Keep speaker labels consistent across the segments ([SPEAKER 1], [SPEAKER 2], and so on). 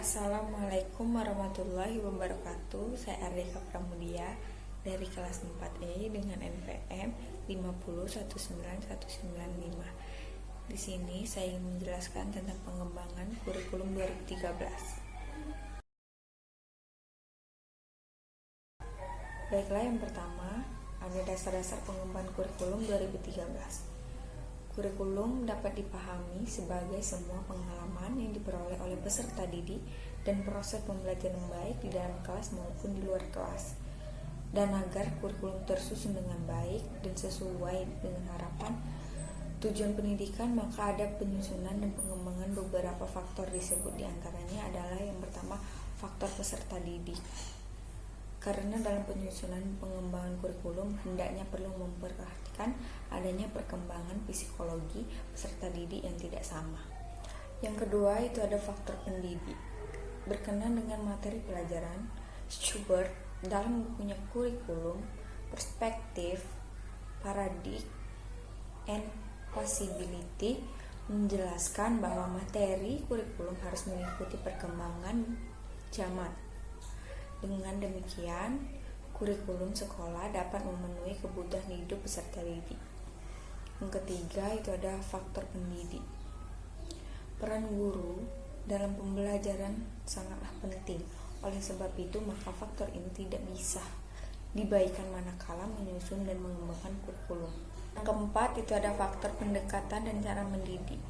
[SPEAKER 1] Assalamualaikum warahmatullahi wabarakatuh. Saya Ardika Pramudia dari kelas 4E dengan NPM 5019195. Di sini saya ingin menjelaskan tentang pengembangan kurikulum 2013. Baiklah, yang pertama ada dasar-dasar pengembangan kurikulum 2013. Kurikulum dapat dipahami sebagai semua pengalaman yang diperoleh oleh peserta didik dan proses pembelajaran baik di dalam kelas maupun di luar kelas. Dan agar kurikulum tersusun dengan baik dan sesuai dengan harapan tujuan pendidikan, maka ada penyusunan dan pengembangan beberapa faktor. Disebut diantaranya adalah yang pertama, faktor peserta didik. Karena dalam penyusunan pengembangan kurikulum hendaknya perlu memperhatikan adanya perkembangan psikologi peserta didik yang tidak sama. Yang kedua itu ada faktor pendidik. Berkenan dengan materi pelajaran, Schubert dalam bukunya Kurikulum, Perspektif, Paradigm, and Possibility menjelaskan bahwa materi kurikulum harus mengikuti perkembangan zaman. Dengan demikian, kurikulum sekolah dapat memenuhi kebutuhan hidup peserta didik. Yang ketiga itu ada faktor pendidik. Peran guru dalam pembelajaran sangatlah penting. Oleh sebab itu, maka faktor ini tidak bisa diabaikan manakala menyusun dan mengembangkan kurikulum. Yang keempat itu ada faktor pendekatan dan cara mendidik.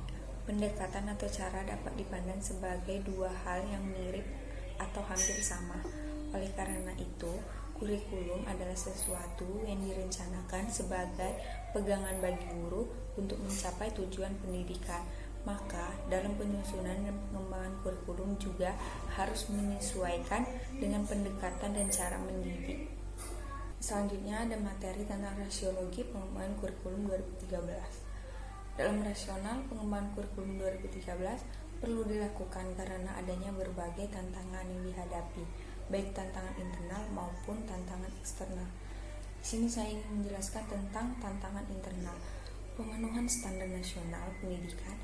[SPEAKER 1] Pendekatan atau cara dapat dipandang sebagai dua hal yang mirip atau hampir sama. Oleh karena itu, kurikulum adalah sesuatu yang direncanakan sebagai pegangan bagi guru untuk mencapai tujuan pendidikan. Maka, dalam penyusunan dan pengembangan kurikulum juga harus menyesuaikan dengan pendekatan dan cara mendidik. Selanjutnya ada materi tentang rasiologi pengembangan kurikulum 2013. Dalam rasional pengembangan kurikulum 2013 perlu dilakukan karena adanya berbagai tantangan yang dihadapi, baik tantangan internal maupun tantangan eksternal. Di sini saya ingin menjelaskan tentang tantangan internal. Pemenuhan standar nasional pendidikan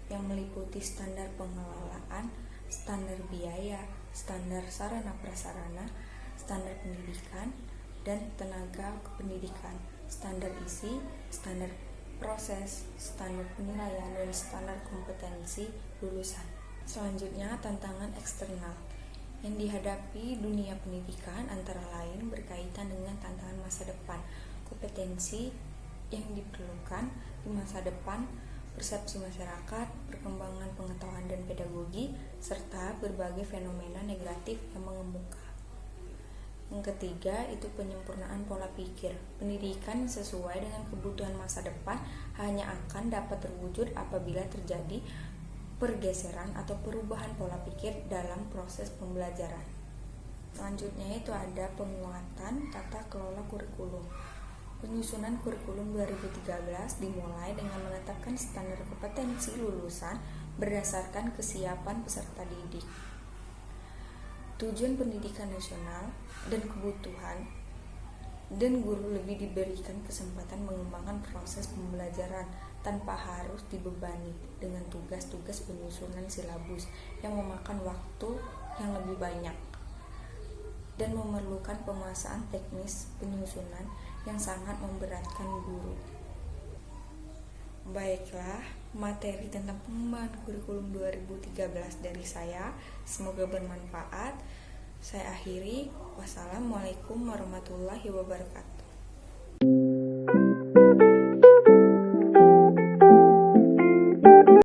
[SPEAKER 1] yang meliputi standar pengelolaan, standar biaya, standar sarana prasarana, standar pendidikan dan tenaga kependidikan, standar isi, standar proses, standar penilaian, dan standar kompetensi lulusan. Selanjutnya, tantangan eksternal yang dihadapi dunia pendidikan antara lain berkaitan dengan tantangan masa depan, kompetensi yang diperlukan di masa depan, persepsi masyarakat, perkembangan pengetahuan dan pedagogi, serta berbagai fenomena negatif yang mengemuka. Yang ketiga itu penyempurnaan pola pikir. Pendidikan sesuai dengan kebutuhan masa depan hanya akan dapat terwujud apabila terjadi pergeseran atau perubahan pola pikir dalam proses pembelajaran. Selanjutnya itu ada penguatan tata kelola kurikulum. Penyusunan kurikulum 2013 dimulai dengan menetapkan standar kompetensi lulusan berdasarkan kesiapan peserta didik, tujuan pendidikan nasional, dan kebutuhan, dan guru lebih diberikan kesempatan mengembangkan proses pembelajaran tanpa harus dibebani dengan tugas-tugas penyusunan silabus yang memakan waktu yang lebih banyak dan memerlukan penguasaan teknis penyusunan yang sangat memberatkan guru. Baiklah, materi tentang pengembangan kurikulum 2013 dari saya, semoga bermanfaat. Saya akhiri. Wassalamualaikum warahmatullahi wabarakatuh.